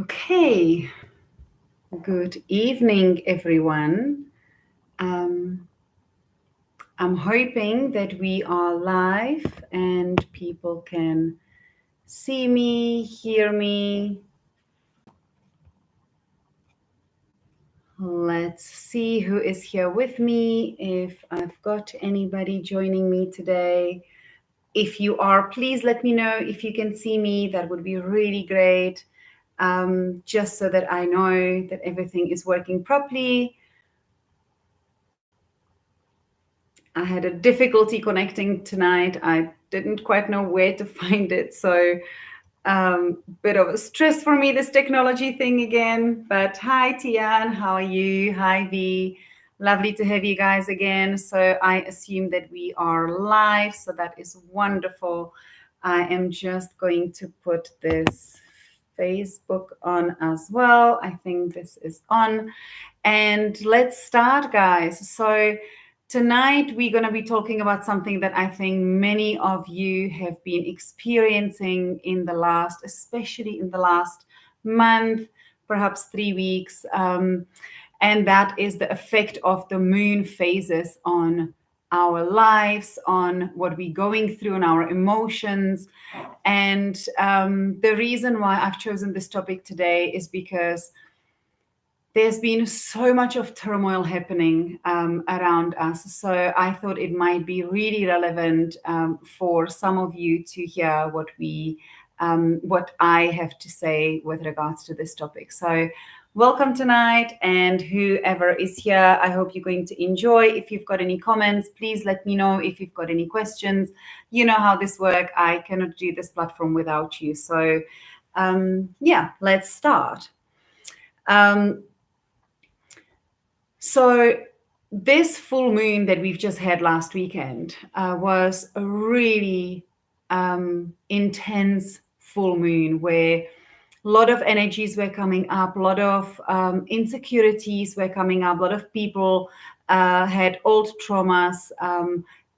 Okay, good evening, everyone. Um, I'm hoping that we are live and people can see me, hear me. Let's see who is here with me, if I've got anybody joining me today. If you are, please let me know if you can see me. That would be really great, just so that I know that everything is working properly. I had a difficulty connecting tonight. I didn't quite know where to find it. So, bit of a stress for me, this technology thing again. But hi, Tian, how are you? Hi, V. Lovely to have you guys again. So, I assume that we are live. So, that is wonderful. I am just going to put this Facebook on as well. I think this is on. And let's start, guys. So, tonight we're going to be talking about something that I think many of you have been experiencing especially in the last month, perhaps 3 weeks. And that is the effect of the moon phases on our lives, on what we're going through, on our emotions. And the reason why I've chosen this topic today is because there's been so much of turmoil happening around us. So I thought it might be really relevant for some of you to hear what I have to say with regards to this topic. So welcome tonight, and whoever is here, I hope you're going to enjoy. If you've got any comments, please let me know. If you've got any questions, you know how this works. I cannot do this platform without you. So yeah, let's start. So this full moon that we've just had last weekend was a really intense full moon where a lot of energies were coming up, a lot of insecurities were coming up, a lot of people had old traumas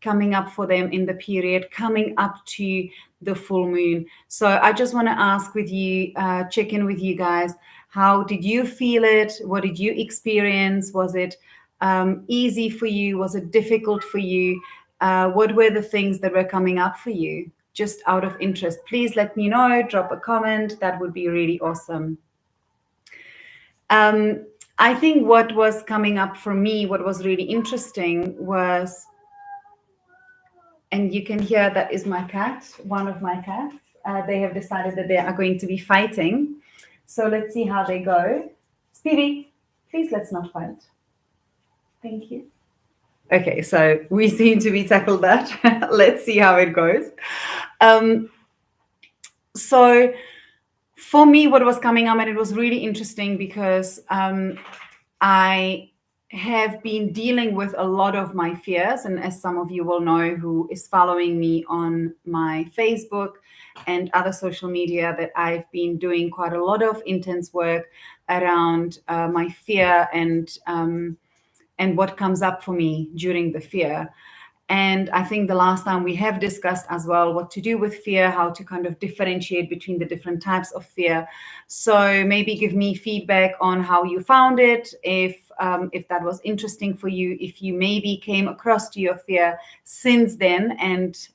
coming up for them in the period, coming up to the full moon. So I just want to ask with you, check in with you guys. How did you feel it? What did you experience? Was it easy for you? Was it difficult for you? What were the things that were coming up for you? Just out of interest, please let me know. Drop a comment. That would be really awesome. I think what was coming up for me, what was really interesting was, and you can hear that is my cat, one of my cats. They have decided that they are going to be fighting. So let's see how they go. Speedy, please let's not fight. Thank you. Okay, so we seem to be tackled that. Let's see how it goes. So for me, what was coming up, and it was really interesting because I have been dealing with a lot of my fears. And as some of you will know, who is following me on my Facebook and other social media, that I've been doing quite a lot of intense work around my fear and what comes up for me during the fear. And I think the last time we have discussed as well what to do with fear, how to kind of differentiate between the different types of fear. So maybe give me feedback on how you found it, if that was interesting for you, if you maybe came across to your fear since then, and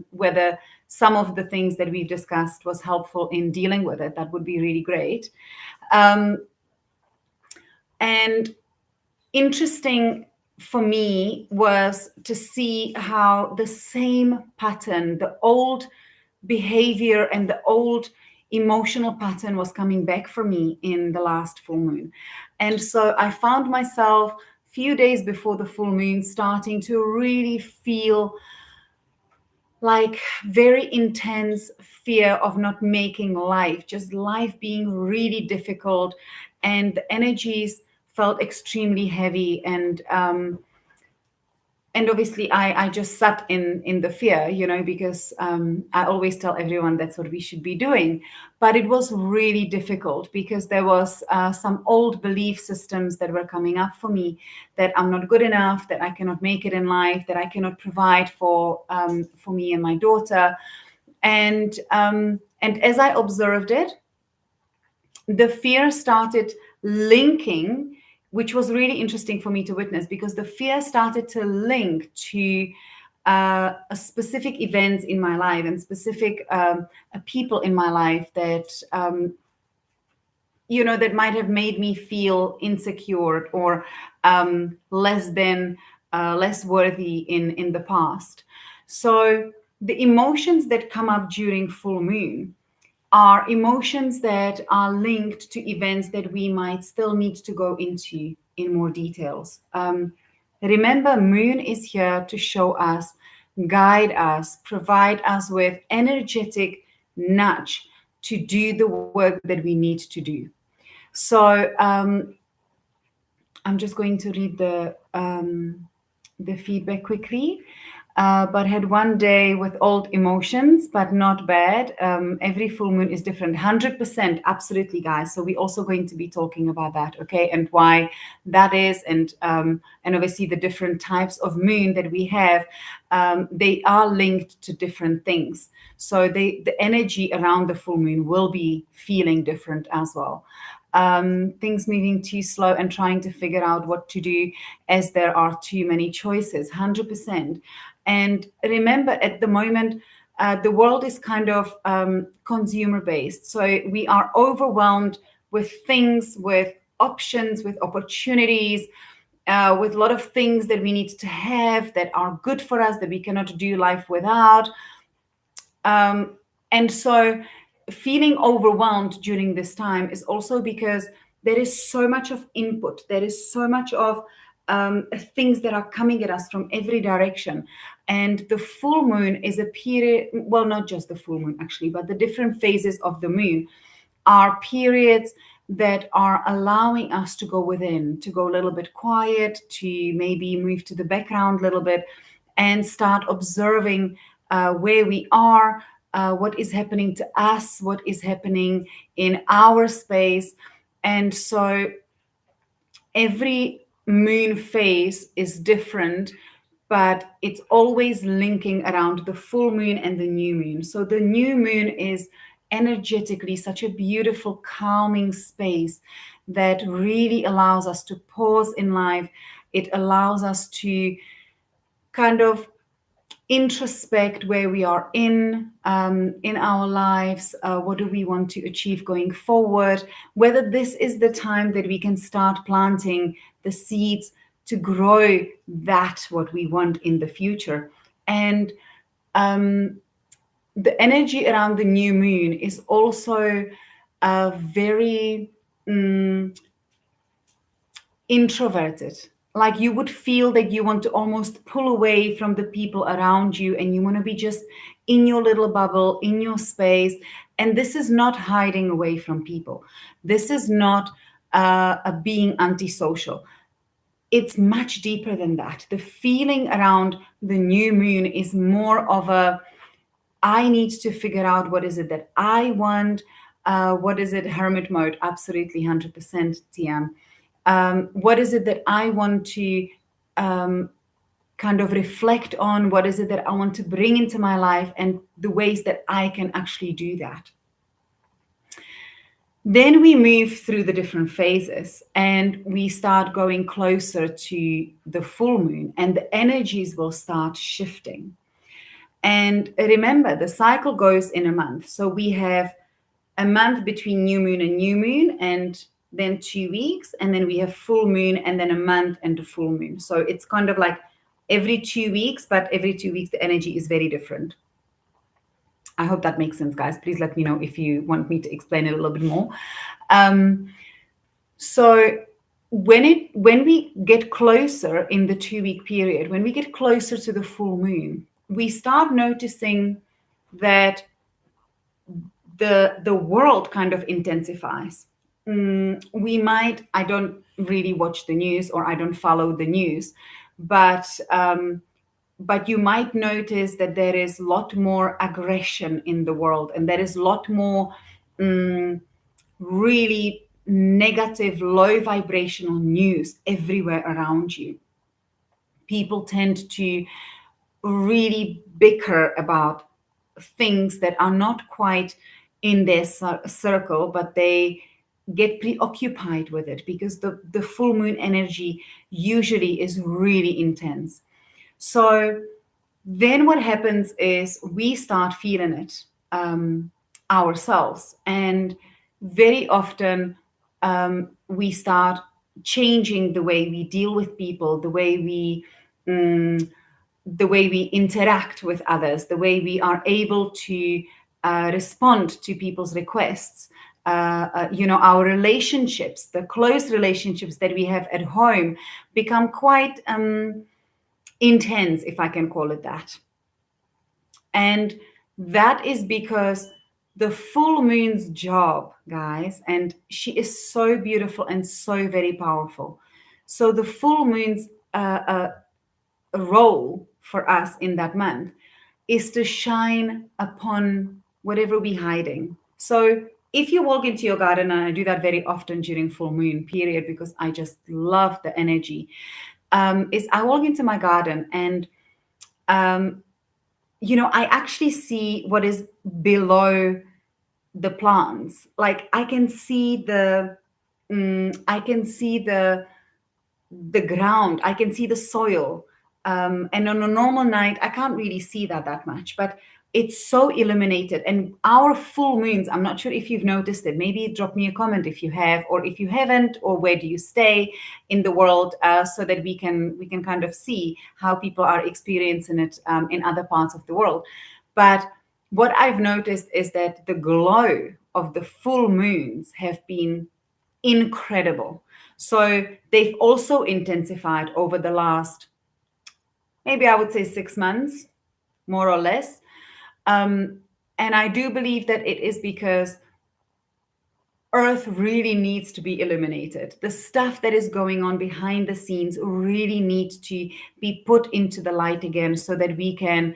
whether some of the things that we've discussed was helpful in dealing with it. That would be really great. And interesting for me was to see how the same pattern, the old behavior and the old emotional pattern was coming back for me in the last full moon. And so I found myself a few days before the full moon starting to really feel like very intense fear of not making life, just life being really difficult, and the energies felt extremely heavy. And obviously I just sat in the fear, because I always tell everyone that's what we should be doing. But it was really difficult because there was some old belief systems that were coming up for me, that I'm not good enough, that I cannot make it in life, that I cannot provide for me and my daughter. And as I observed it, the fear started linking, which was really interesting for me to witness, because the fear started to link to a specific events in my life and specific people in my life that that might have made me feel insecure or less than less worthy in the past. So the emotions that come up during full moon are emotions that are linked to events that we might still need to go into in more details. Remember, moon is here to show us, guide us, provide us with energetic nudge to do the work that we need to do. So I'm just going to read the feedback quickly. But had one day with old emotions, but not bad. Every full moon is different. 100%, absolutely, guys. So we're also going to be talking about that, okay, and why that is, and obviously the different types of moon that we have, they are linked to different things. So the energy around the full moon will be feeling different as well. Things moving too slow and trying to figure out what to do as there are too many choices. 100%. And remember, at the moment, the world is kind of consumer based. So we are overwhelmed with things, with options, with opportunities, with a lot of things that we need to have that are good for us, that we cannot do life without. And so feeling overwhelmed during this time is also because there is so much of input, there is so much of things that are coming at us from every direction. And the full moon is a period, well, not just the full moon actually, but the different phases of the moon are periods that are allowing us to go within, to go a little bit quiet, to maybe move to the background a little bit and start observing where we are, what is happening to us, what is happening in our space. And so every moon phase is different, but it's always linking around the full moon and the new moon. So the new moon is energetically such a beautiful, calming space that really allows us to pause in life. It allows us to kind of introspect where we are in our lives, what do we want to achieve going forward, whether this is the time that we can start planting the seeds to grow that what we want in the future. And the energy around the new moon is also very introverted. Like you would feel that you want to almost pull away from the people around you and you want to be just in your little bubble, in your space. And this is not hiding away from people. This is not a being antisocial. It's much deeper than that. The feeling around the new moon is more of a, I need to figure out what is it that I want. What is it? Hermit mode, absolutely 100% TM. What is it that I want to kind of reflect on? What is it that I want to bring into my life and the ways that I can actually do that? Then we move through the different phases and we start going closer to the full moon and the energies will start shifting. And remember, the cycle goes in a month. So we have a month between new moon and new moon, and then 2 weeks, and then we have full moon, and then a month and a full moon. So it's kind of like every 2 weeks, but every 2 weeks the energy is very different. I hope that makes sense, guys. Please let me know if you want me to explain it a little bit more. So when we get closer in the 2 week period, when we get closer to the full moon, we start noticing that the world kind of intensifies. We might, I don't really watch the news or I don't follow the news, but you might notice that there is a lot more aggression in the world and there is a lot more really negative, low vibrational news everywhere around you. People tend to really bicker about things that are not quite in their circle, but they get preoccupied with it because the full moon energy usually is really intense. So then what happens is we start feeling it ourselves. And very often we start changing the way we deal with people, mm, the way we interact with others, the way we are able to respond to people's requests. Our relationships, the close relationships that we have at home, become quite intense, if I can call it that. And that is because the full moon's job, guys, and she is so beautiful and so very powerful. So the full moon's role for us in that month is to shine upon whatever we're hiding. So if you walk into your garden, and I do that very often during full moon period because I just love the energy, is I walk into my garden and um, I actually see what is below the plants. Like I can see the ground, I can see the soil. And on a normal night, I can't really see that much, but it's so illuminated. And our full moons, I'm not sure if you've noticed it. Maybe drop me a comment if you have, or if you haven't, or where do you stay in the world, so that we can kind of see how people are experiencing it in other parts of the world. But what I've noticed is that the glow of the full moons have been incredible. So they've also intensified over the last, maybe I would say 6 months, more or less. Um, and I do believe that it is because Earth really needs to be illuminated. The stuff that is going on behind the scenes really needs to be put into the light again, so that we can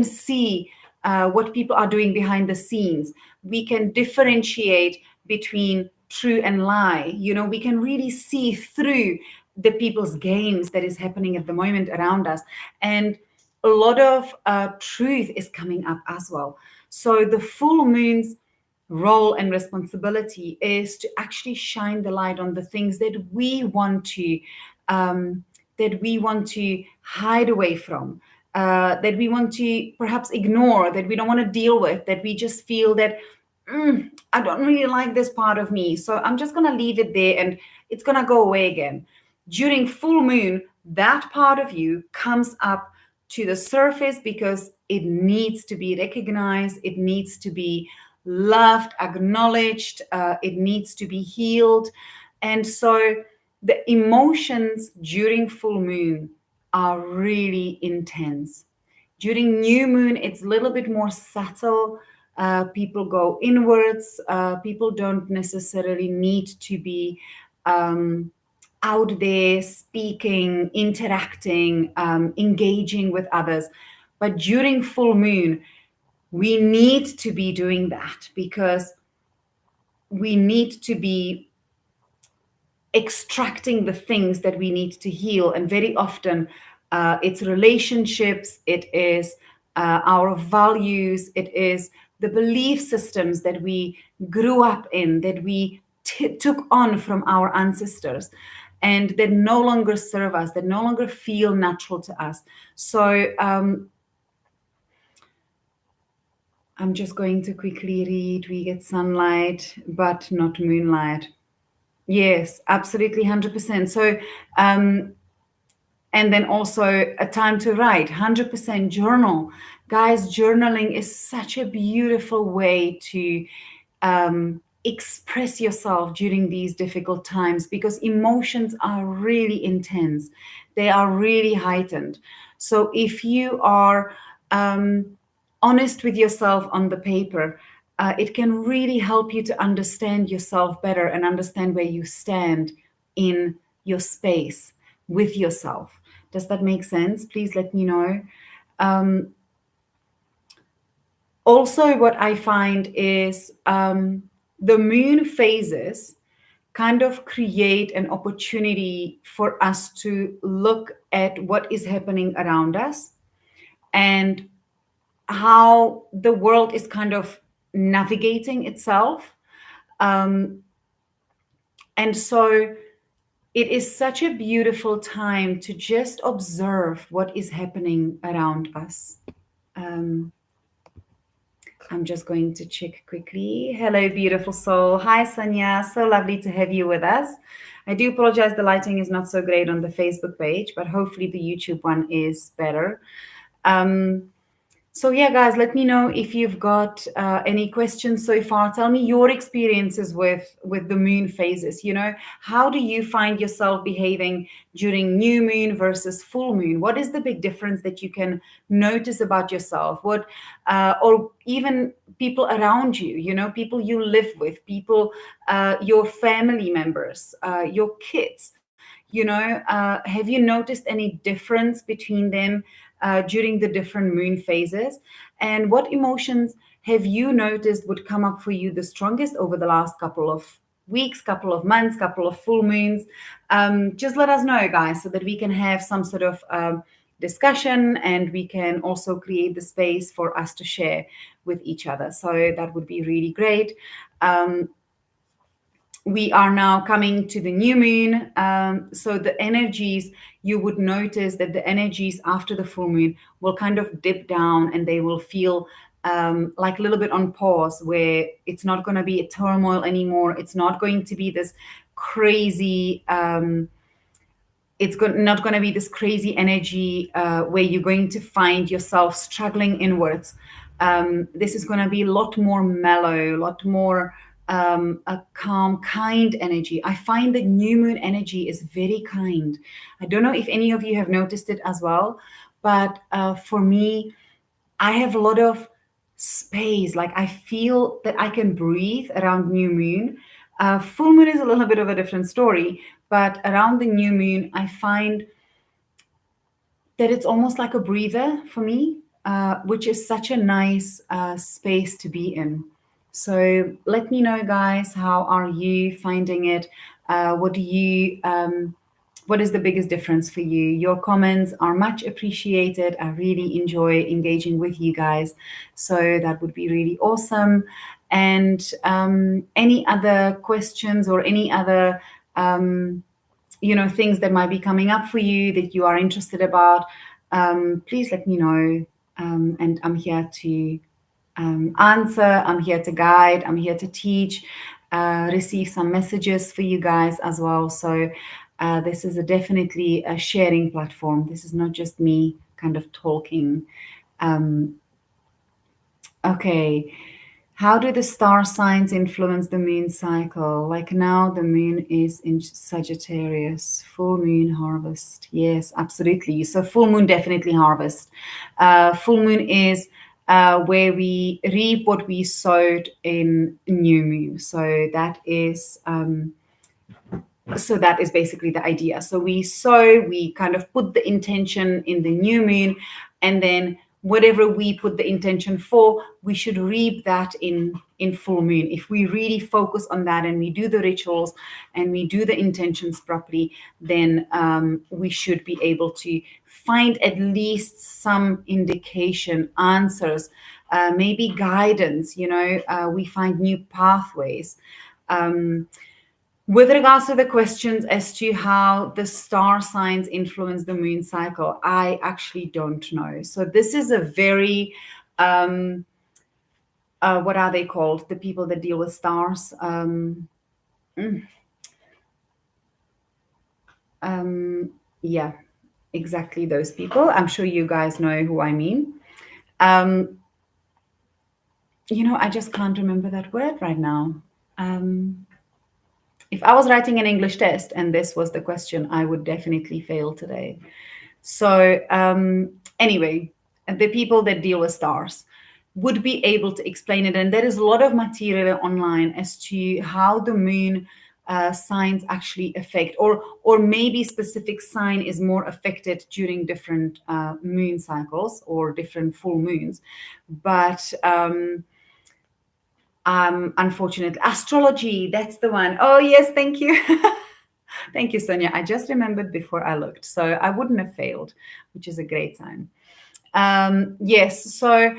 see what people are doing behind the scenes. We can differentiate between true and lie. We can really see through the people's games that is happening at the moment around us, and a lot of truth is coming up as well. So the full moons role and responsibility is to actually shine the light on the things um, that we want to hide away from, that we want to perhaps ignore, that we don't want to deal with, that we just feel that I don't really like this part of me, so I'm just going to leave it there and it's going to go away again. During full moon, that part of you comes up to the surface because it needs to be recognized, it needs to be loved, acknowledged, it needs to be healed. And so the emotions during full moon are really intense. During new moon, it's a little bit more subtle. People go inwards. People don't necessarily need to be um, out there speaking, interacting, engaging with others. But during full moon, we need to be doing that because we need to be extracting the things that we need to heal. And very often it's relationships, it is our values, it is the belief systems that we grew up in, that we took on from our ancestors, and that no longer serve us, that no longer feel natural to us. So I'm just going to quickly read. We get sunlight, but not moonlight. Yes, absolutely, 100%. So, and then also a time to write, 100% journal. Guys, journaling is such a beautiful way to express yourself during these difficult times, because emotions are really intense. They are really heightened. So if you are honest with yourself on the paper, it can really help you to understand yourself better and understand where you stand in your space with yourself. Does that make sense? Please let me know. Um, Also, what I find is the moon phases kind of create an opportunity for us to look at what is happening around us and how the world is kind of navigating itself. Um, and so it is such a beautiful time to just observe what is happening around us. Um, I'm just going to check quickly. Hello, beautiful soul. Hi, Sonia. So lovely to have you with us. I do apologize, the lighting is not so great on the Facebook page, but hopefully the YouTube one is better. Um, so yeah, guys, let me know if you've got any questions so far. Tell me your experiences with the moon phases. You know, how do you find yourself behaving during new moon versus full moon? What is the big difference that you can notice about yourself? What, or even people around you? You know, people you live with, people, your family members, your kids. You know, have you noticed any difference between them during the different moon phases? And what emotions have you noticed would come up for you the strongest over the last couple of weeks, couple of months, couple of full moons? Just let us know, guys, so that we can have some sort of discussion, and we can also create the space for us to share with each other. So that would be really great. We are now coming to the new moon. So the energies, you would notice that the energies after the full moon will kind of dip down, and they will feel like a little bit on pause, where it's not going to be a turmoil anymore. It's not going to be this crazy not going to be this crazy energy where you're going to find yourself struggling inwards. This is going to be a lot more mellow, a lot more a calm, kind energy. I find that new moon energy is very kind. I don't know if any of you have noticed it as well, but for me, I have a lot of space. Like I feel that I can breathe around new moon. Full moon is a little bit of a different story, but around the new moon, I find that it's almost like a breather for me, which is such a nice space to be in. So let me know, guys, how are you finding it? What do you what is the biggest difference for you? Your comments are much appreciated. I really enjoy engaging with you guys. So that would be really awesome. And any other questions or any other things that might be coming up for you that you are interested about, please let me know. And I'm here to answer, I'm here to guide, I'm here to teach, receive some messages for you guys as well. So this is definitely a sharing platform. This is not just me kind of talking. Okay. How do the star signs influence the moon cycle? Like now, the moon is in Sagittarius, full moon harvest. Yes, absolutely. So, full moon definitely harvest. Full moon is where we reap what we sowed in new moon. So that is basically the idea. So we sow, we kind of put the intention in the new moon, and then whatever we put the intention for, we should reap that in full moon. If we really focus on that and we do the rituals and we do the intentions properly, then we should be able to find at least some indication, answers, maybe guidance. We find new pathways. With regards to the questions as to how the star signs influence the moon cycle, I actually don't know. So this is a very, what are they called? The people that deal with stars. Yeah, exactly those people. I'm sure you guys know who I mean. I just can't remember that word right now. If I was writing an English test and this was the question, I would definitely fail today. So anyway, the people that deal with stars would be able to explain it. And there is a lot of material online as to how the moon signs actually affect, or maybe specific sign is more affected during different moon cycles or different full moons. But unfortunately, astrology, that's the one. Oh yes, thank you. Thank you, Sonia. I just remembered before I looked, so I wouldn't have failed, which is a great sign. Yes, so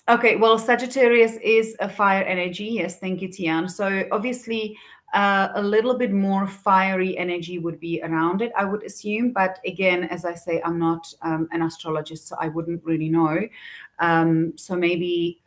Okay, well, Sagittarius is a fire energy. Yes, thank you, Tian. So obviously, a little bit more fiery energy would be around it, I would assume. But again, as I say, I'm not an astrologist, so I wouldn't really know. So maybe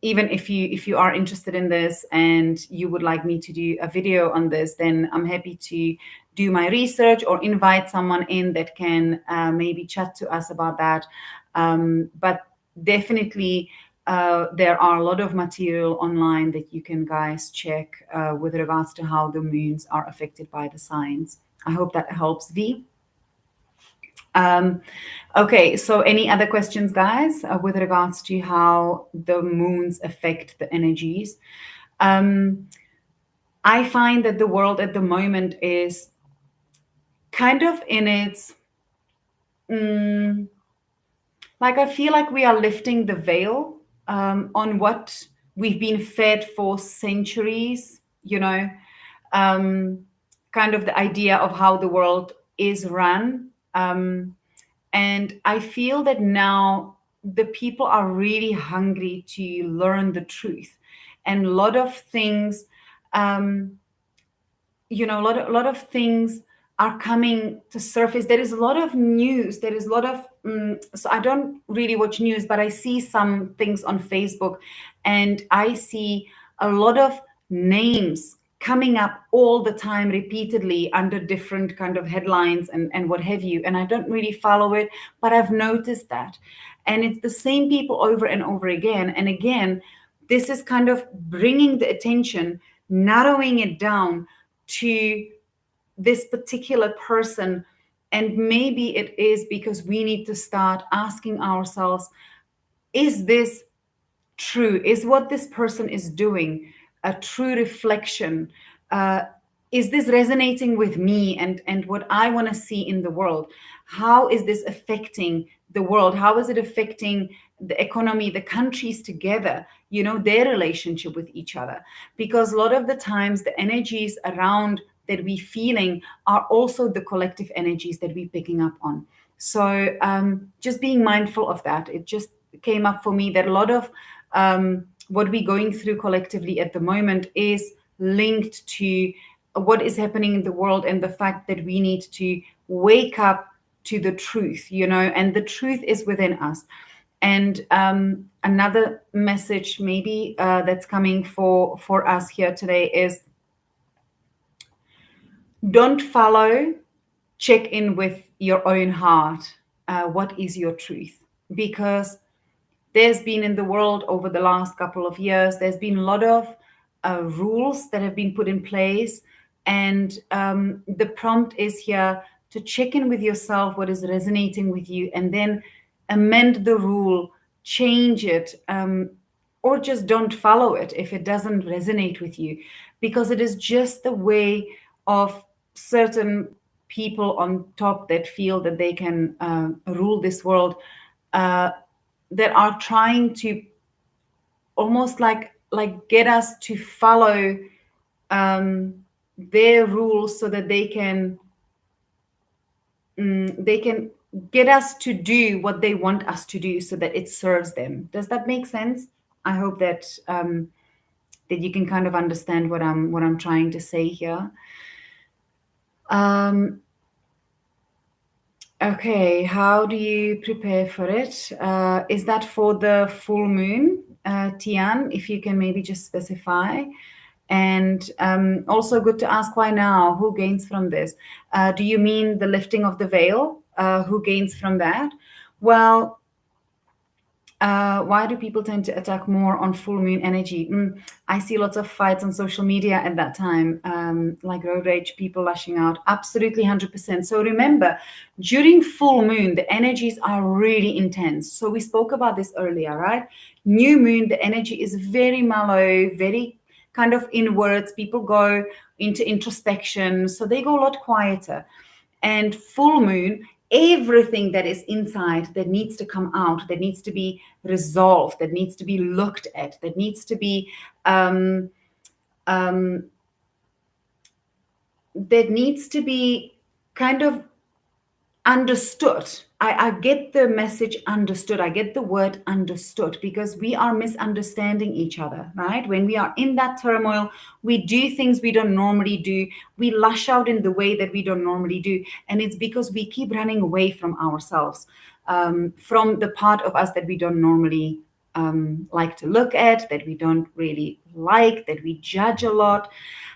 even if you are interested in this and you would like me to do a video on this, then I'm happy to do my research or invite someone in that can maybe chat to us about that. But definitely, there are a lot of material online that you can guys check with regards to how the moons are affected by the signs. I hope that helps, V. Um, okay, so any other questions, guys, with regards to how the moons affect the energies? Um, I find that the world at the moment is kind of in its, mm, like, I feel like we are lifting the veil on what we've been fed for centuries, um, kind of the idea of how the world is run. And I feel that now the people are really hungry to learn the truth. And a lot of things, um, a lot of things are coming to surface. There is a lot of news. There is a lot of, so I don't really watch news, but I see some things on Facebook, and I see a lot of names coming up all the time repeatedly under different kind of headlines and what have you. And I don't really follow it, but I've noticed that. And it's the same people over and over again. And again, this is kind of bringing the attention, narrowing it down to this particular person. And maybe it is because we need to start asking ourselves, is this true? Is what this person is doing a true reflection? Uh, is this resonating with me and what I want to see in the world? How is this affecting the world? How is it affecting the economy, the countries together, their relationship with each other? Because a lot of the times the energies around that we feeling are also the collective energies that we're picking up on. So just being mindful of that. It just came up for me that a lot of what we're going through collectively at the moment is linked to what is happening in the world and the fact that we need to wake up to the truth, and the truth is within us. And another message maybe that's coming for us here today is, don't follow, check in with your own heart. What is your truth? Because there's been in the world over the last couple of years, there's been a lot of rules that have been put in place. And the prompt is here to check in with yourself, what is resonating with you, and then amend the rule, change it, or just don't follow it if it doesn't resonate with you, because it is just the way of certain people on top that feel that they can rule this world, uh, that are trying to almost like get us to follow um, their rules so that they can get us to do what they want us to do so that it serves them. Does that make sense? I hope that you can kind of understand what I'm trying to say here. Um, Okay, how do you prepare for it? Is that for the full moon, Tian? If you can maybe just specify. And also good to ask, why now? Who gains from this? Do you mean the lifting of the veil? Who gains from that? Well, why do people tend to attack more on full moon energy? I see lots of fights on social media at that time, like road rage, people lashing out. Absolutely, 100%. So remember, during full moon, the energies are really intense. So we spoke about this earlier, right? New moon, the energy is very mellow, very kind of inwards. People go into introspection, so they go a lot quieter. And full moon, everything that is inside that needs to come out, that needs to be resolved, that needs to be looked at, that needs to be um, that needs to be kind of understood. I get the message understood. I get the word understood because we are misunderstanding each other, right? When we are in that turmoil, we do things we don't normally do. We lash out in the way that we don't normally do. And it's because we keep running away from ourselves, from the part of us that we don't normally like to look at, that we don't really like, that we judge a lot.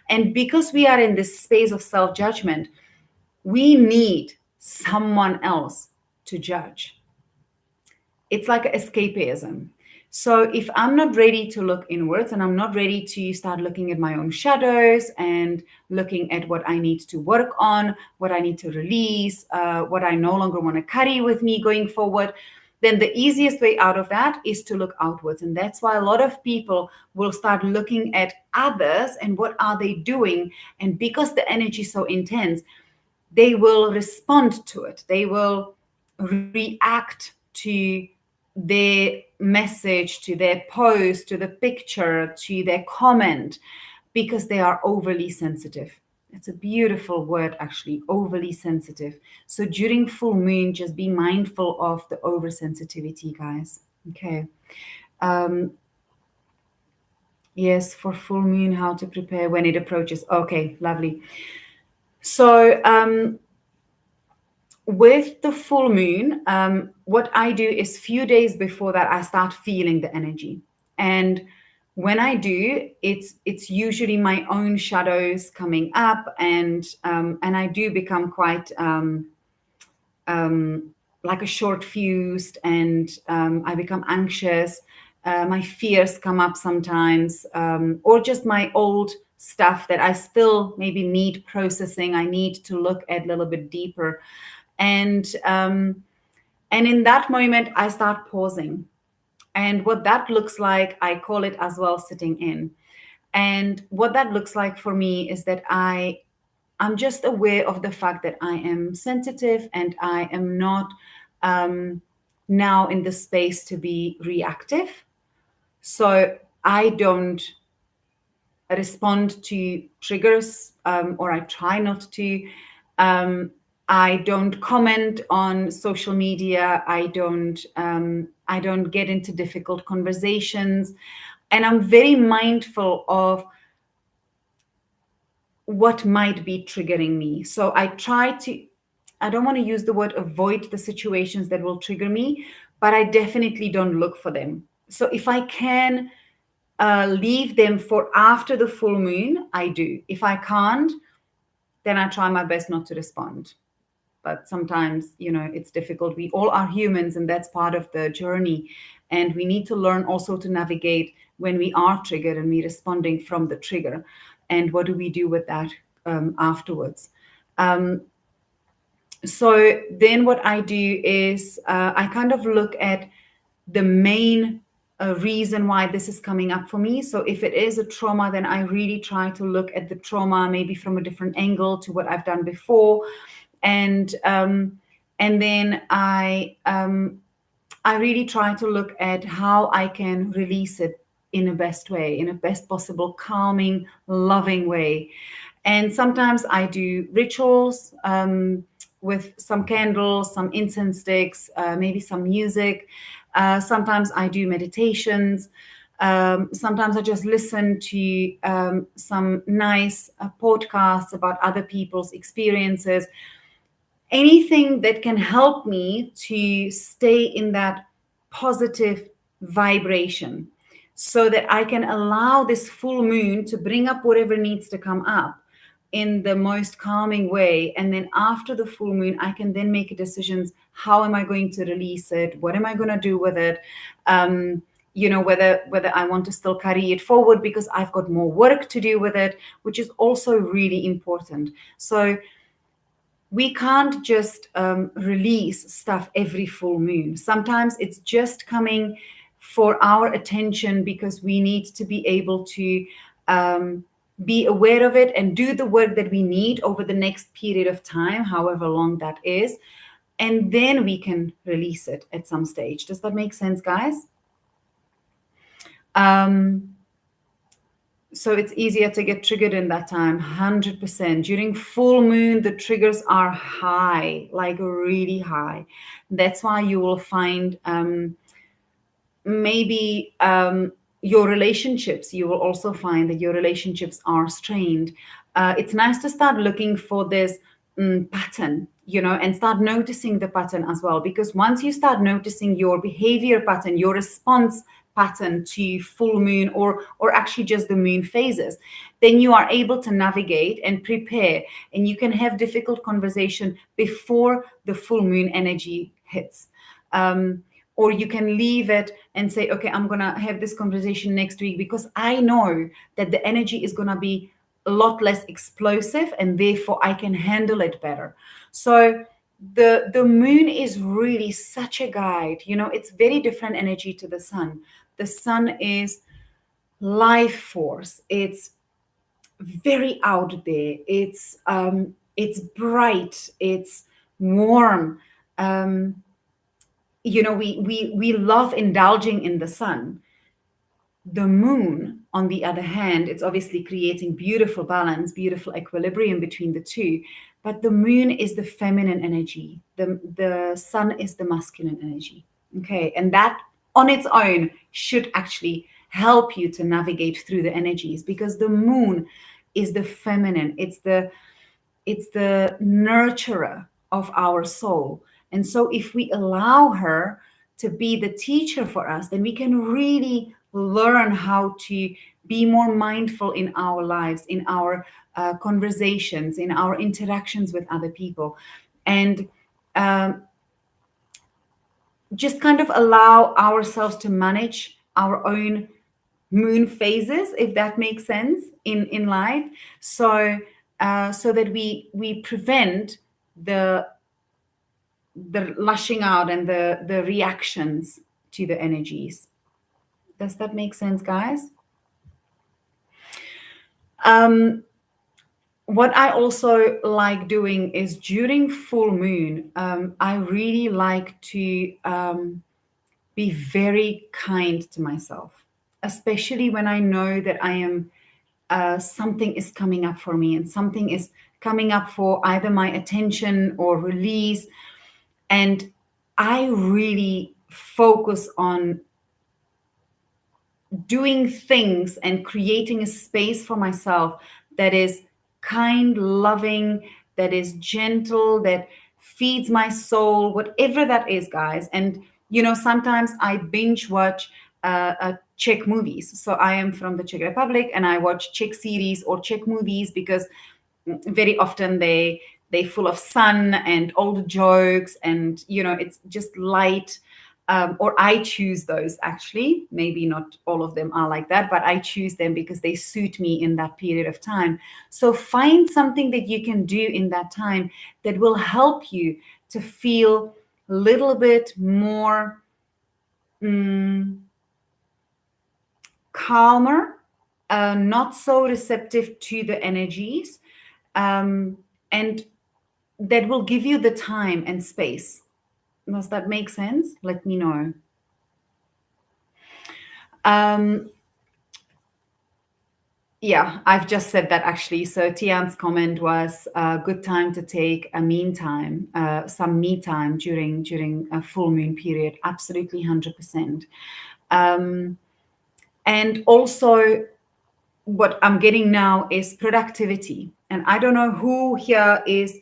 And because we are in this space of self judgment, we need someone else to judge. It's like escapism. So if I'm not ready to look inwards and I'm not ready to start looking at my own shadows and looking at what I need to work on, what I need to release, what I no longer want to carry with me going forward, then the easiest way out of that is to look outwards. And that's why a lot of people will start looking at others and what are they doing. And because the energy is so intense, they will respond to it. They will react to their message, to their post, to the picture, to their comment, because they are overly sensitive. It's a beautiful word, actually, overly sensitive. So during full moon, just be mindful of the oversensitivity, guys. Okay. Um, yes, for full moon, how to prepare when it approaches. Okay, lovely. So, with the full moon, what I do is few days before that I start feeling the energy, and when I do, it's usually my own shadows coming up, and I do become quite like a short fused, and I become anxious. My fears come up sometimes, or just my old stuff that I still maybe need processing. I need to look at a little bit deeper, and in that moment I start pausing. And what that looks like, I call it as well sitting in. And what that looks like for me is that I'm just aware of the fact that I am sensitive and I am not now in the space to be reactive. So I don't respond to triggers, or I try not to. I don't comment on social media. I don't get into difficult conversations, and I'm very mindful of what might be triggering me. So I try to. I don't want to use the word avoid the situations that will trigger me, but I definitely don't look for them. So if I can leave them for after the full moon, I do. If I can't, then I try my best not to respond. But sometimes, it's difficult. We all are humans, and that's part of the journey. And we need to learn also to navigate when we are triggered and we responding from the trigger. And what do we do with that afterwards? So then what I do is I kind of look at the main reason why this is coming up for me. So if it is a trauma, then I really try to look at the trauma maybe from a different angle to what I've done before, and then I really try to look at how I can release it in a best way, in a best possible calming, loving way. And sometimes I do rituals with some candles, some incense sticks, maybe some music. Sometimes I do meditations. Sometimes I just listen to some nice podcasts about other people's experiences. Anything that can help me to stay in that positive vibration so that I can allow this full moon to bring up whatever needs to come up in the most calming way. And then after the full moon, I can then make decisions. How am I going to release it? What am I going to do with it? Whether I want to still carry it forward because I've got more work to do with it, which is also really important. So we can't just release stuff every full moon. Sometimes it's just coming for our attention because we need to be able to be aware of it and do the work that we need over the next period of time, however long that is. And then we can release it at some stage. Does that make sense, guys? So it's easier to get triggered in that time. 100%. During full moon, the triggers are high, like really high. That's why you will find maybe your relationships, you will also find that your relationships are strained. It's nice to start looking for this pattern, and start noticing the pattern as well. Because once you start noticing your behavior pattern, your response pattern to full moon, or actually just the moon phases, then you are able to navigate and prepare, and you can have difficult conversation before the full moon energy hits. Or you can leave it and say, okay, I'm going to have this conversation next week, because I know that the energy is going to be a lot less explosive, and therefore I can handle it better. So the moon is really such a guide. It's very different energy to the sun. The sun is life force. It's very out there. It's bright. It's warm. We love indulging in the sun. The moon, on the other hand, it's obviously creating beautiful balance, beautiful equilibrium between the two. But the moon is the feminine energy. The sun is the masculine energy. Okay. And that on its own should actually help you to navigate through the energies, because the moon is the feminine. It's the nurturer of our soul. And so if we allow her to be the teacher for us, then we can really learn how to be more mindful in our lives, in our conversations, in our interactions with other people. And just kind of allow ourselves to manage our own moon phases, if that makes sense, in life. So that we prevent the lashing out and the reactions to the energies. Does that make sense, guys? What I also like doing is during full moon, I really like to be very kind to myself, especially when I know that I am something is coming up for me, and something is coming up for either my attention or release. And I really focus on doing things and creating a space for myself that is kind, loving, that is gentle, that feeds my soul, whatever that is, guys. And sometimes I binge watch Czech movies. So I am from the Czech Republic, and I watch Czech series or Czech movies, because very often they full of sun and old jokes, and it's just light. Or I choose those, actually. Maybe not all of them are like that, but I choose them because they suit me in that period of time. So find something that you can do in that time that will help you to feel a little bit more calmer, not so receptive to the energies, and that will give you the time and space. Does that make sense? Let me know. Yeah, I've just said that, actually. So Tian's comment was a good time to take a meantime, some me time during a full moon period. Absolutely, 100%. And also, what I'm getting now is productivity. And I don't know who here is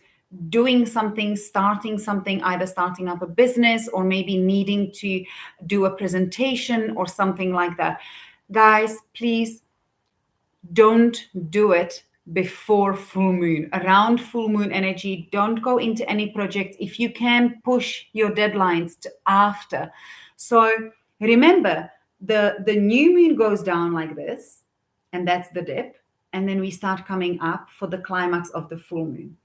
doing something, starting something, either starting up a business or maybe needing to do a presentation or something like that. Guys, please don't do it before full moon. Around full moon energy, don't go into any project. If you can, push your deadlines to after. So remember, the new moon goes down like this, and that's the dip. And then we start coming up for the climax of the full moon.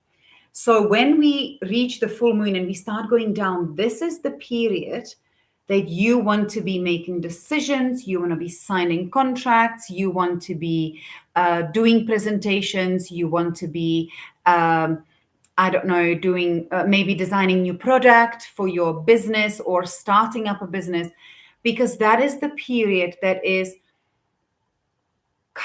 So when we reach the full moon and we start going down, this is the period that you want to be making decisions, you want to be signing contracts, you want to be doing presentations, you want to be, I don't know, doing maybe designing new product for your business or starting up a business, because that is the period that is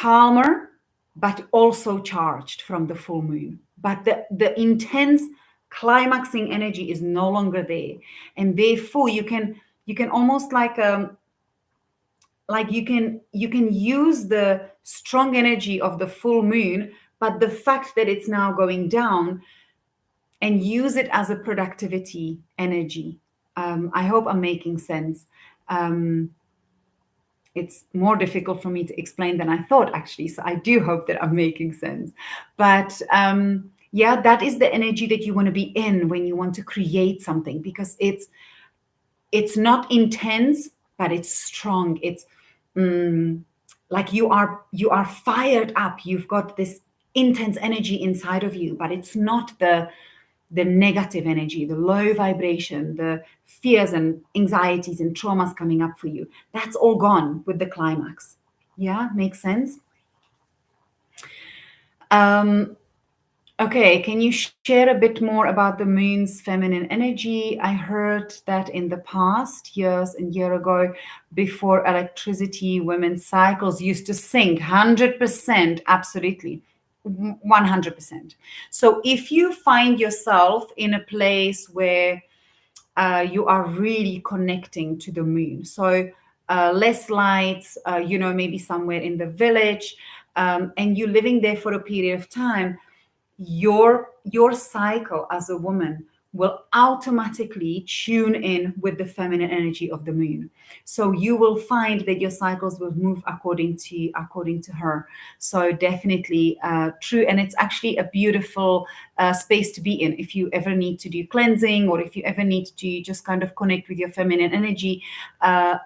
calmer, but also charged from the full moon. But the intense climaxing energy is no longer there. And therefore you can almost like you can use the strong energy of the full moon, but the fact that it's now going down, and use it as a productivity energy. I hope I'm making sense. um, it's more difficult for me to explain than I thought, actually. So I do hope that I'm making sense. But yeah, that is the energy that you want to be in when you want to create something, because it's not intense, but it's strong. It's mm, like you are fired up. You've got this intense energy inside of you, but it's not the negative energy, the low vibration, the fears and anxieties and traumas coming up for you. That's all gone with the climax. Yeah, makes sense. Um, okay, can you share a bit more about the moon's feminine energy? I heard that in the past, years and year ago, before electricity, women's cycles used to sync 100%, absolutely. 100%. So if you find yourself in a place where you are really connecting to the moon. So less lights, maybe somewhere in the village, and you're living there for a period of time, your cycle as a woman will automatically tune in with the feminine energy of the moon. So you will find that your cycles will move according to her. So definitely true, and it's actually a beautiful space to be in if you ever need to do cleansing, or if you ever need to just kind of connect with your feminine energy.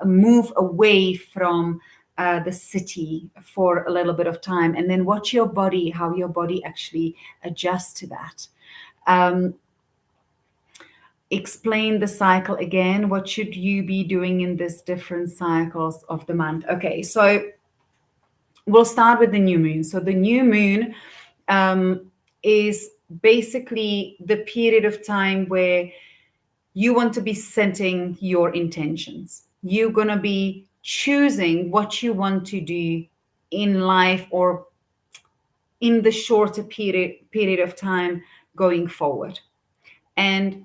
Move away from the city for a little bit of time, and then watch your body, how your body actually adjusts to that. Um, Explain the cycle again. What should you be doing in these different cycles of the month? Okay, so we'll start with the new moon. So the new moon is basically the period of time where you want to be setting your intentions. You're going to be choosing what you want to do in life, or in the shorter period of time going forward. And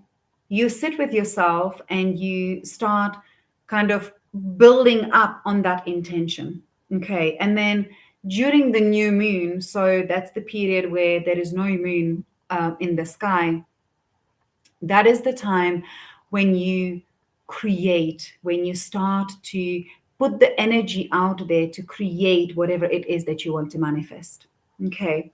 you sit with yourself and you start kind of building up on that intention. Okay, and then during the new moon, so that's the period where there is no moon in the sky, that is the time when you create, when you start to put the energy out there to create whatever it is that you want to manifest. Okay.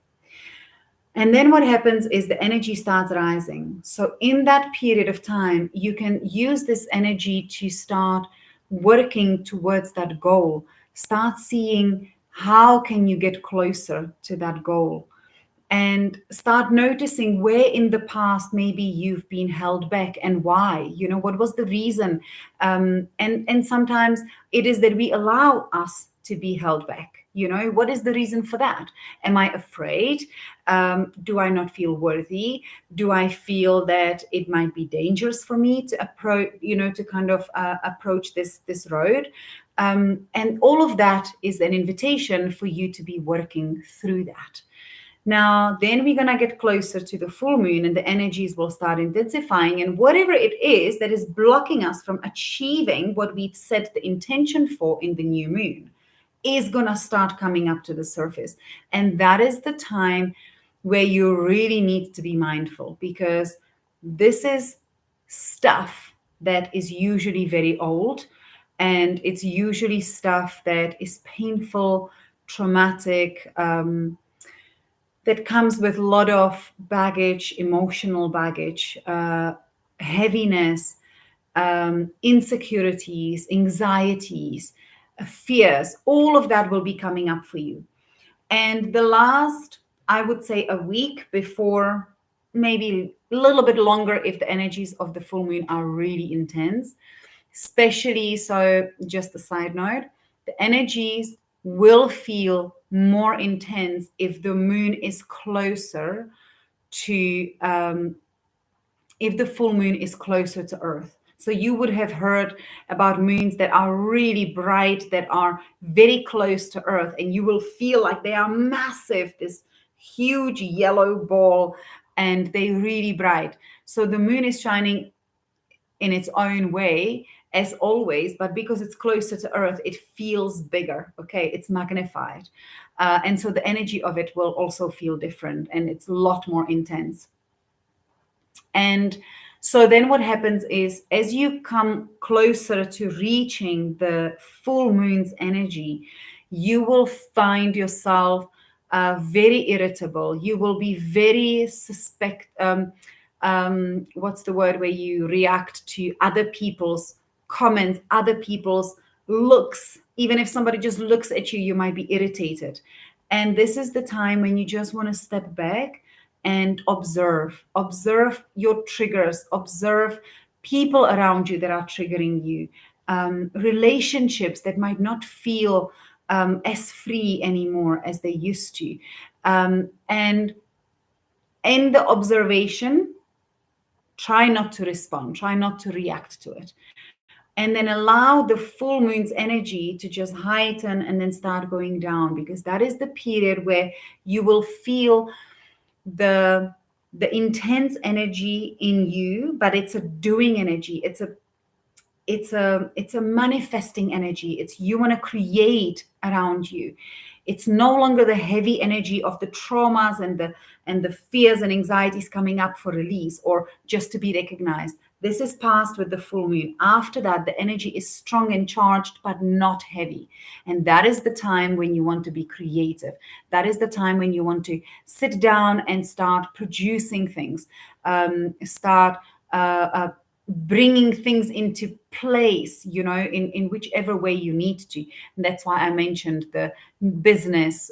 And then what happens is the energy starts rising. So in that period of time, you can use this energy to start working towards that goal. Start seeing how can you get closer to that goal, and start noticing where in the past maybe you've been held back, and why. What was the reason? And sometimes it is that we allow us to be held back. What is the reason for that? Am I afraid? Do I not feel worthy? Do I feel that it might be dangerous for me to approach, to kind of approach this road? And all of that is an invitation for you to be working through that. Now, then we're going to get closer to the full moon, and the energies will start intensifying. And whatever it is that is blocking us from achieving what we've set the intention for in the new moon is going to start coming up to the surface. And that is the time where you really need to be mindful, because this is stuff that is usually very old, and it's usually stuff that is painful, traumatic, that comes with a lot of baggage, emotional baggage, heaviness, insecurities, anxieties, fears. All of that will be coming up for you. And the last, I would say, a week before, maybe a little bit longer if the energies of the full moon are really intense, especially, so just a side note, the energies will feel more intense if the moon is closer to if the full moon is closer to earth. So you would have heard about moons that are really bright, that are very close to Earth, and you will feel like they are massive, this huge yellow ball, and they're really bright. So the moon is shining in its own way as always, but because it's closer to Earth, it feels bigger. Okay, it's magnified. And so the energy of it will also feel different, and it's a lot more intense. And so then what happens is, as you come closer to reaching the full moon's energy, you will find yourself very irritable. You will be very what's the word, where you react to other people's comments, other people's looks. Even if somebody just looks at you, you might be irritated. And this is the time when you just want to step back and observe your triggers, observe people around you that are triggering you, relationships that might not feel as free anymore as they used to. And in the observation, try not to respond, try not to react to it. And then allow the full moon's energy to just heighten and then start going down, because that is the period where you will feel the intense energy in you, but it's a doing energy. It's a manifesting energy. It's, you want to create around you. It's no longer the heavy energy of the traumas and the fears and anxieties coming up for release or just to be recognized. This is past with the full moon. After that, the energy is strong and charged, but not heavy. And that is the time when you want to be creative. That is the time when you want to sit down and start producing things, start bringing things into place, in whichever way you need to. And that's why I mentioned the business,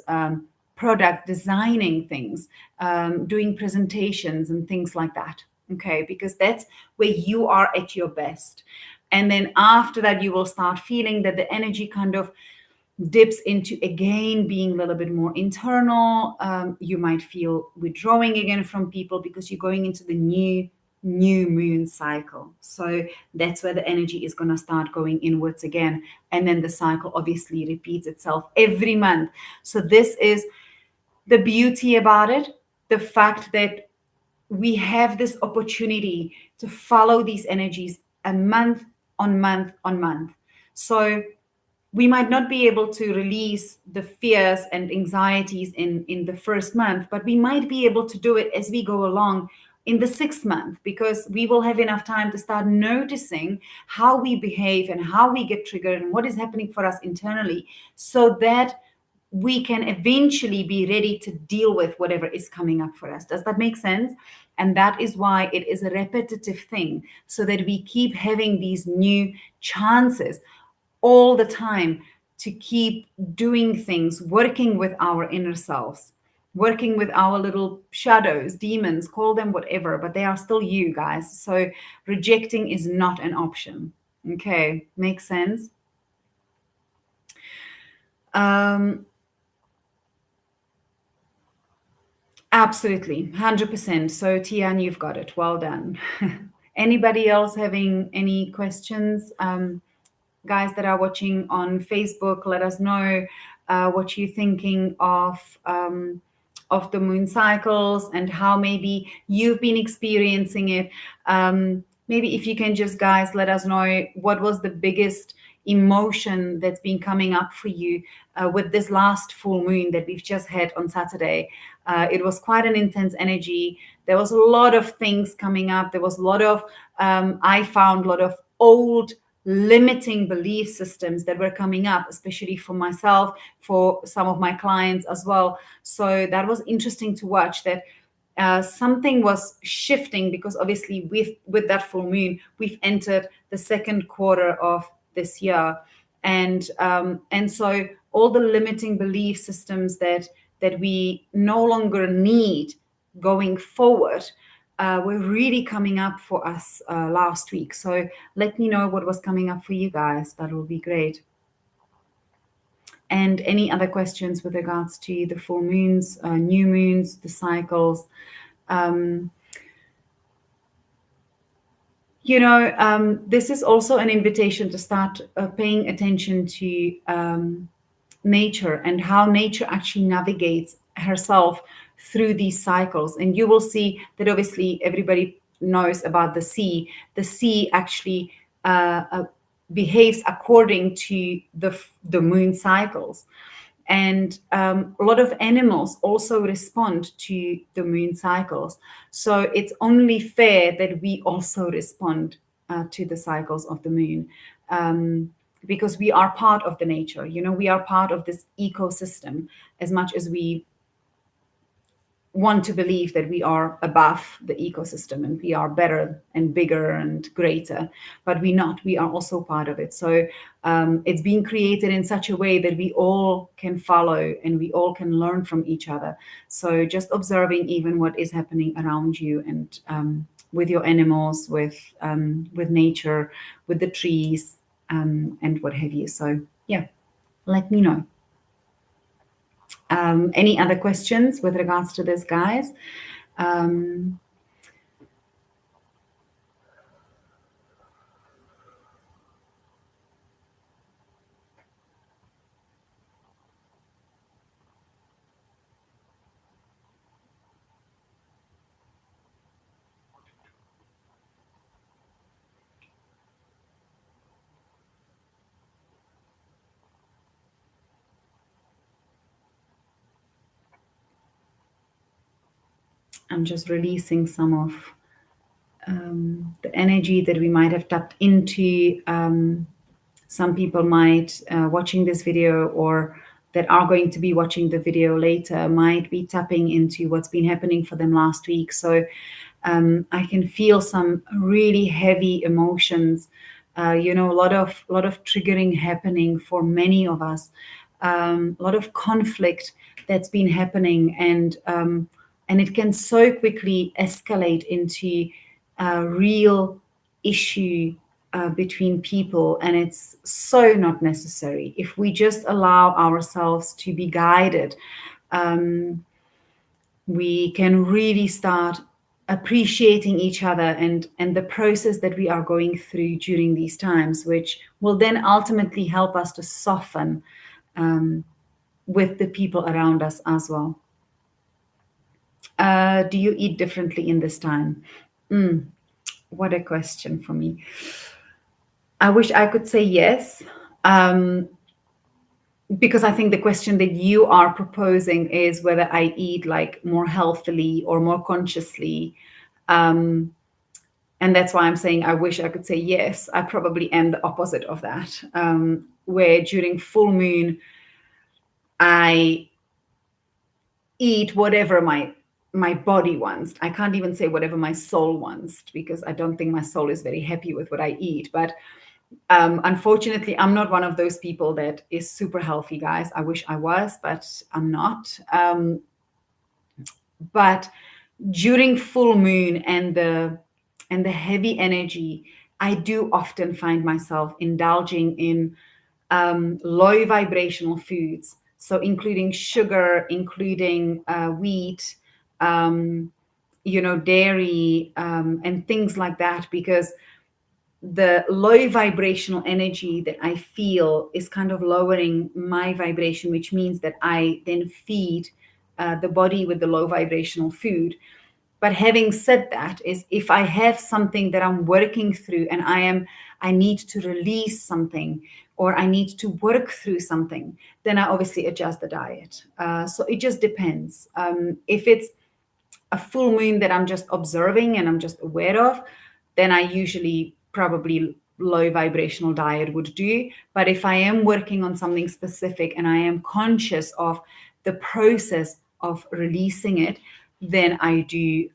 product designing things, doing presentations and things like that. Okay, because that's where you are at your best. And then after that, you will start feeling that the energy kind of dips into again being a little bit more internal. You might feel withdrawing again from people because you're going into the new moon cycle. So that's where the energy is going to start going inwards again. And then the cycle obviously repeats itself every month. So this is the beauty about it, the fact that we have this opportunity to follow these energies a month on month on month. So we might not be able to release the fears and anxieties in the first month, but we might be able to do it as we go along in the 6th month, because we will have enough time to start noticing how we behave and how we get triggered and what is happening for us internally, so that we can eventually be ready to deal with whatever is coming up for us. Does that make sense? And that is why it is a repetitive thing, so that we keep having these new chances all the time to keep doing things, working with our inner selves, working with our little shadows, demons, call them whatever, but they are still you, guys. So rejecting is not an option. Okay, makes sense? Absolutely, 100%. So Tian, you've got it. Well done. Anybody else having any questions? Guys that are watching on Facebook, let us know what you're thinking of the moon cycles and how maybe you've been experiencing it. Maybe if you can just, guys, let us know what was the biggest emotion that's been coming up for you with this last full moon that we've just had on Saturday. It was quite an intense energy. There was a lot of things coming up. There was a lot of, I found a lot of old limiting belief systems that were coming up, especially for myself, for some of my clients as well. So that was interesting to watch, that something was shifting, because obviously with that full moon, we've entered the 2nd quarter of this year. And so all the limiting belief systems that we no longer need going forward were really coming up for us last week. So let me know what was coming up for you guys. That will be great. And any other questions with regards to the full moons, new moons, the cycles? This is also an invitation to start paying attention to nature and how nature actually navigates herself through these cycles. And you will see that obviously everybody knows about the sea. The sea actually behaves according to the moon cycles. And a lot of animals also respond to the moon cycles. So it's only fair that we also respond to the cycles of the moon. Because we are part of the nature, we are part of this ecosystem, as much as we want to believe that we are above the ecosystem and we are better and bigger and greater, but we're not. We are also part of it. So it's being created in such a way that we all can follow and we all can learn from each other. So just observing even what is happening around you, and with your animals, with nature, with the trees, and what have you. So yeah, let me know. Any other questions with regards to this, guys? Um, I'm just releasing some of the energy that we might have tapped into. Some people might, watching this video, or that are going to be watching the video later, might be tapping into what's been happening for them last week. So I can feel some really heavy emotions. A lot of triggering happening for many of us. A lot of conflict that's been happening, and it can so quickly escalate into a real issue between people, and it's so not necessary. If we just allow ourselves to be guided, we can really start appreciating each other and the process that we are going through during these times, which will then ultimately help us to soften with the people around us as well. Do you eat differently in this time? What a question for me. I wish I could say yes, because I think the question that you are proposing is whether I eat like more healthily or more consciously. And that's why I'm saying I wish I could say yes. I probably am the opposite of that, where during full moon, I eat whatever my body wants. I can't even say whatever my soul wants, because I don't think my soul is very happy with what I eat. But unfortunately, I'm not one of those people that is super healthy, guys. I wish I was, but I'm not. But during full moon and the heavy energy, I do often find myself indulging in low vibrational foods, so including sugar, including wheat, dairy, and things like that, because the low vibrational energy that I feel is kind of lowering my vibration, which means that I then feed the body with the low vibrational food. But having said that, is if I have something that I'm working through and I need to release something, or I need to work through something, then I obviously adjust the diet. So it just depends. If it's a full moon that I'm just observing and I'm just aware of, then I usually probably low vibrational diet would do. But if I am working on something specific and I am conscious of the process of releasing it, then I do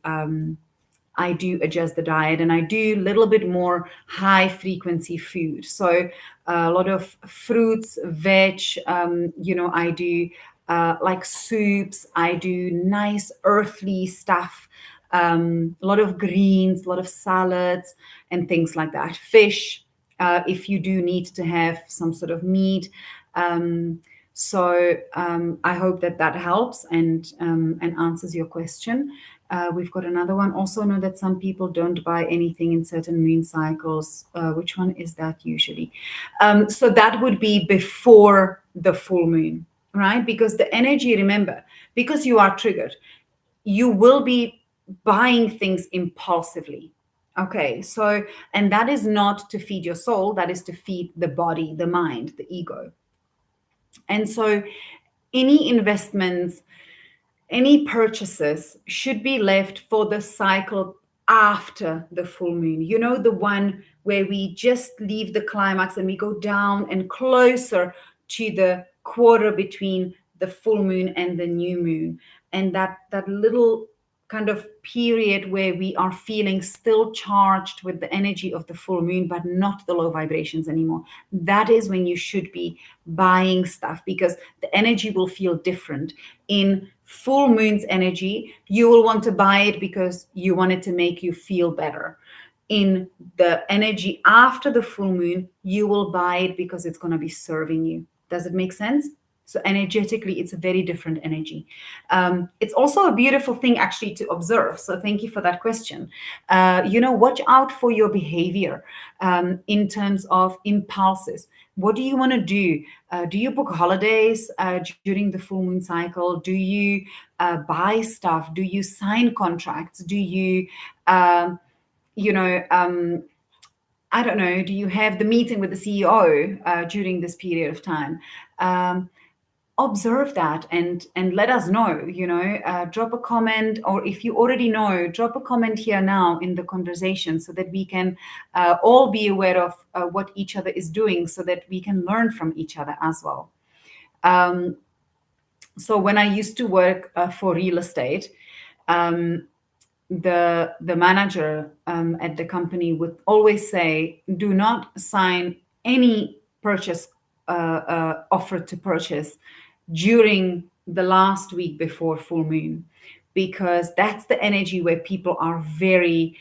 adjust the diet, and I do a little bit more high frequency food. So a lot of fruits, veg, I do like soups, I do nice earthly stuff, a lot of greens, a lot of salads, and things like that. Fish, if you do need to have some sort of meat. So I hope that helps and answers your question. We've got another one. Also know that some people don't buy anything in certain moon cycles. Which one is that usually? So that would be before the full moon, right? Because the energy, remember, because you are triggered, you will be buying things impulsively. Okay, so, and that is not to feed your soul, that is to feed the body, the mind, the ego. And so, any investments, any purchases should be left for the cycle after the full moon. You know, the one where we just leave the climax and we go down and closer to the quarter between the full moon and the new moon. And that little kind of period where we are feeling still charged with the energy of the full moon, but not the low vibrations anymore. That is when you should be buying stuff, because the energy will feel different. In full moon's energy, you will want to buy it because you want it to make you feel better. In the energy after the full moon, you will buy it because it's going to be serving you. Does it make sense? So energetically, it's a very different energy. It's also a beautiful thing actually to observe. So thank you for that question. Watch out for your behavior in terms of impulses. What do you want to do? Do you book holidays during the full moon cycle? Do you buy stuff? Do you sign contracts? Do you, you know, I don't know, do you have the meeting with the CEO during this period of time? Observe that and let us know. Drop a comment, or if you already know, drop a comment here now in the conversation, so that we can all be aware of what each other is doing, so that we can learn from each other as well. So when I used to work for real estate, the manager at the company would always say, do not sign any purchase offer to purchase during the last week before full moon, because that's the energy where people are very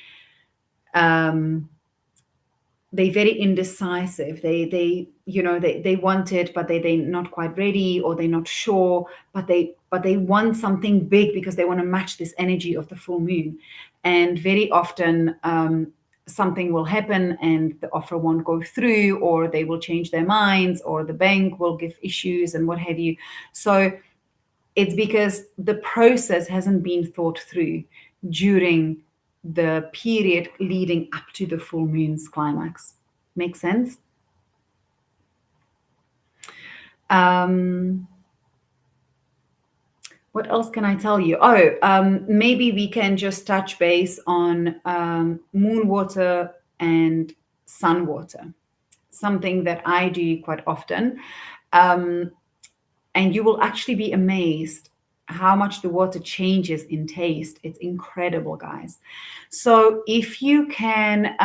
they very indecisive. They want it, but they're not quite ready, or they're not sure, but they want something big because they want to match this energy of the full moon. And very often something will happen and the offer won't go through, or they will change their minds, or the bank will give issues and what have you. So it's because the process hasn't been thought through during the period leading up to the full moon's climax. Make sense? What else can I tell you? Maybe we can just touch base on moon water and sun water, something that I do quite often. And you will actually be amazed how much the water changes in taste. It's incredible, guys. So if you can,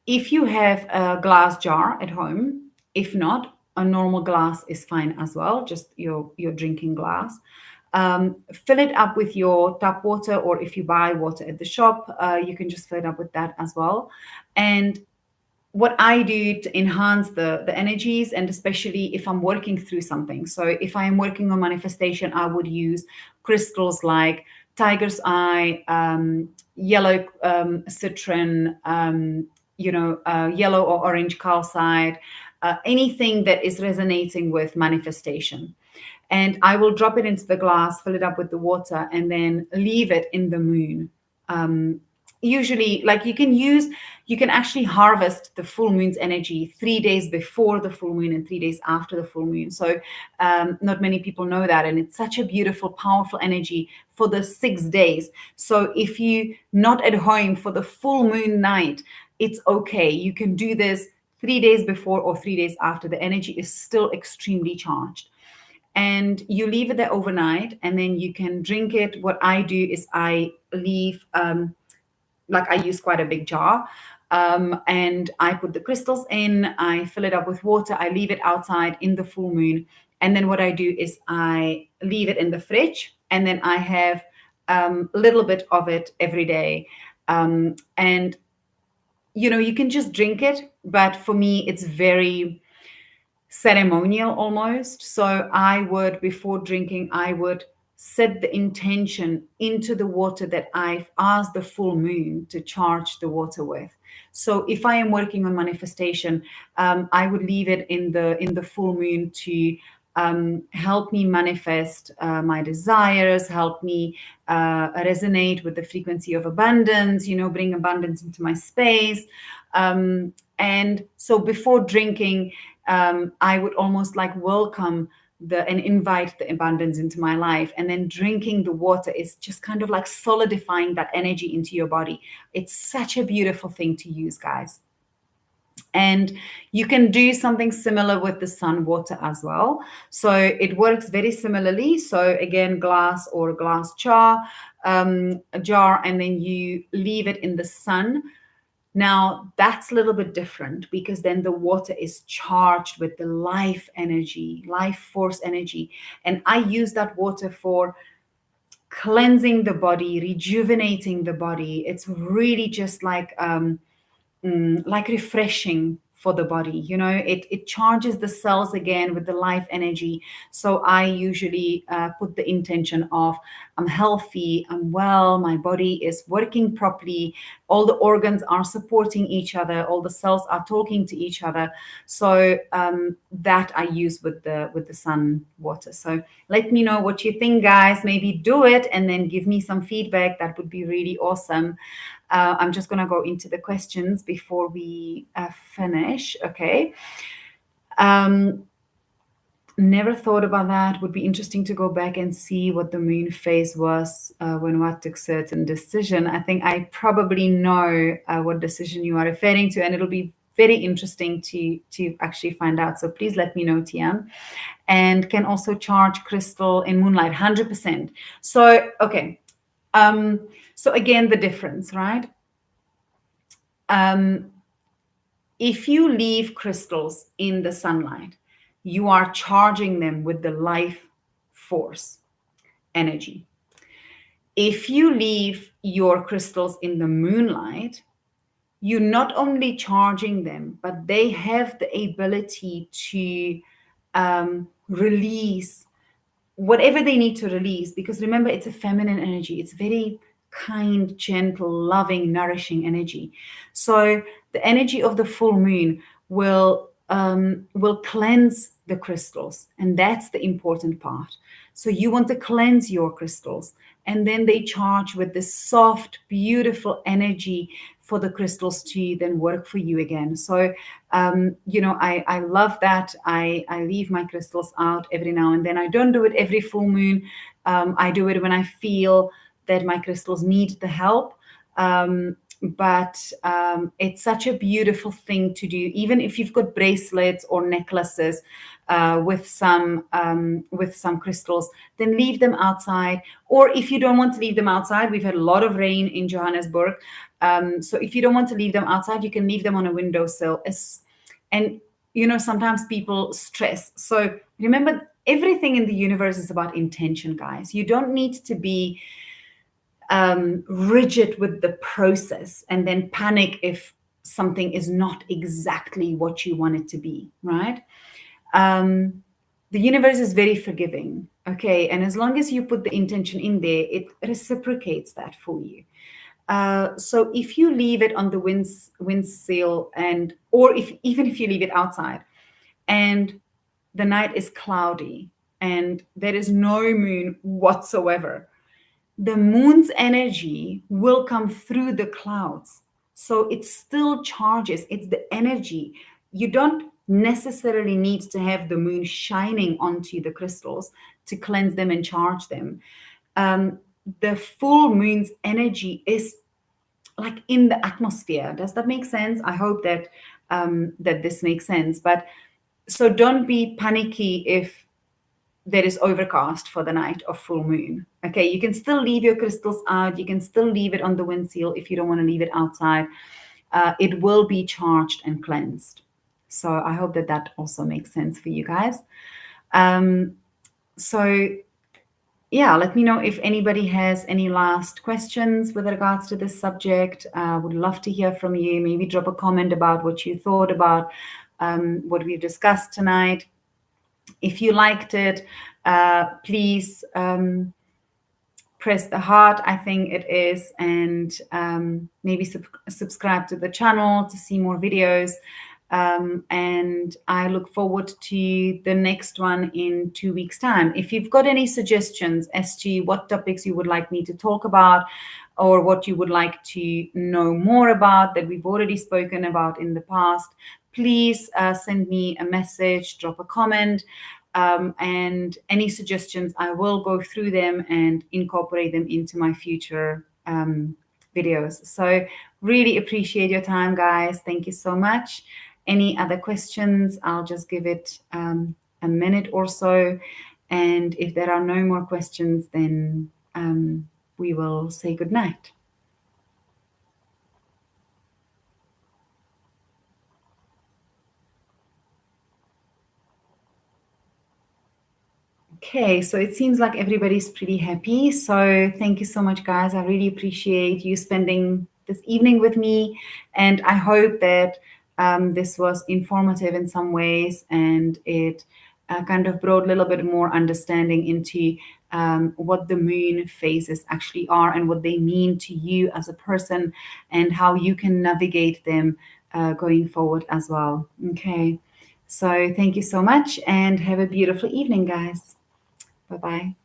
if you have a glass jar at home, if not, a normal glass is fine as well, just your drinking glass. Fill it up with your tap water, or if you buy water at the shop, you can just fill it up with that as well. And what I do to enhance the energies, and especially if I'm working through something. So if I am working on manifestation, I would use crystals like tiger's eye, yellow citron, yellow or orange calcite, anything that is resonating with manifestation. And I will drop it into the glass, fill it up with the water, and then leave it in the moon. Usually, like, you can actually harvest the full moon's energy 3 days before the full moon and 3 days after the full moon. So not many people know that, and it's such a beautiful, powerful energy for the 6 days. So if you not at home for the full moon night, it's okay. You can do this 3 days before or 3 days after. The energy is still extremely charged. And you leave it there overnight, and then you can drink it. What I do is I leave, I use quite a big jar, and I put the crystals in, I fill it up with water, I leave it outside in the full moon. And then what I do is I leave it in the fridge, and then I have a little bit of it every day. And, you can just drink it, but for me, it's very ceremonial almost. So I would, before drinking, I would set the intention into the water that I've asked the full moon to charge the water with. So if I am working on manifestation, I would leave it in the full moon to help me manifest my desires, help me resonate with the frequency of abundance, bring abundance into my space. And so before drinking, I would almost like welcome and invite the abundance into my life. And then drinking the water is just kind of like solidifying that energy into your body. It's such a beautiful thing to use, guys. And you can do something similar with the sun water as well. So it works very similarly. So again, glass or glass a jar, and then you leave it in the sun. Now, that's a little bit different because then the water is charged with the life energy, life force energy. And I use that water for cleansing the body, rejuvenating the body. It's really just like refreshing for the body. It charges the cells again with the life energy. So I usually put the intention of, I'm healthy, I'm well, my body is working properly, all the organs are supporting each other, all the cells are talking to each other. So that I use with the sun water. So let me know what you think, guys. Maybe do it and then give me some feedback. That would be really awesome. I'm just going to go into the questions before we finish. Okay. Never thought about that. Would be interesting to go back and see what the moon phase was when what took certain decision. I think I probably know what decision you are referring to, and it'll be very interesting to actually find out. So please let me know, Tian. And can also charge crystal in moonlight, 100%. So, okay. So again, the difference, right? If you leave crystals in the sunlight, you are charging them with the life force energy. If you leave your crystals in the moonlight, you're not only charging them, but they have the ability to release whatever they need to release, because remember, it's a feminine energy. It's very kind, gentle, loving, nourishing energy. So the energy of the full moon will cleanse the crystals, and that's the important part. So you want to cleanse your crystals, and then they charge with this soft, beautiful energy for the crystals to then work for you again. So I love that. I leave my crystals out every now and then. I don't do it every full moon. I do it when I feel that my crystals need the help. But it's such a beautiful thing to do. Even if you've got bracelets or necklaces with some crystals, then leave them outside. Or if you don't want to leave them outside, we've had a lot of rain in Johannesburg. So if you don't want to leave them outside, you can leave them on a windowsill. And sometimes people stress. So remember, everything in the universe is about intention, guys. You don't need to be rigid with the process and then panic if something is not exactly what you want it to be, right? The universe is very forgiving, okay? And as long as you put the intention in there, it reciprocates that for you. So if you leave it on the windsill, or even if you leave it outside and the night is cloudy and there is no moon whatsoever, the moon's energy will come through the clouds. So it still charges. It's the energy. You don't necessarily need to have the moon shining onto the crystals to cleanse them and charge them. The full moon's energy is like in the atmosphere. Does that make sense? I hope that that this makes sense. But so don't be panicky if there is overcast for the night of full moon. Okay, you can still leave your crystals out. You can still leave it on the windsill if you don't want to leave it outside. It will be charged and cleansed. So I hope that that also makes sense for you guys. So yeah, let me know if anybody has any last questions with regards to this subject. Would love to hear from you. Maybe drop a comment about what you thought about what we've discussed tonight. If you liked it, please press the heart, I think it is, and maybe subscribe to the channel to see more videos. And I look forward to the next one in 2 weeks' time. If you've got any suggestions as to what topics you would like me to talk about, or what you would like to know more about that we've already spoken about in the past, please send me a message, drop a comment, and any suggestions, I will go through them and incorporate them into my future videos. So really appreciate your time, guys. Thank you so much. Any other questions? I'll just give it a minute or so. And if there are no more questions, then we will say goodnight. Okay, so it seems like everybody's pretty happy. So thank you so much, guys. I really appreciate you spending this evening with me. And I hope that this was informative in some ways, and it kind of brought a little bit more understanding into what the moon phases actually are and what they mean to you as a person, and how you can navigate them going forward as well. Okay, so thank you so much, and have a beautiful evening, guys. Bye-bye.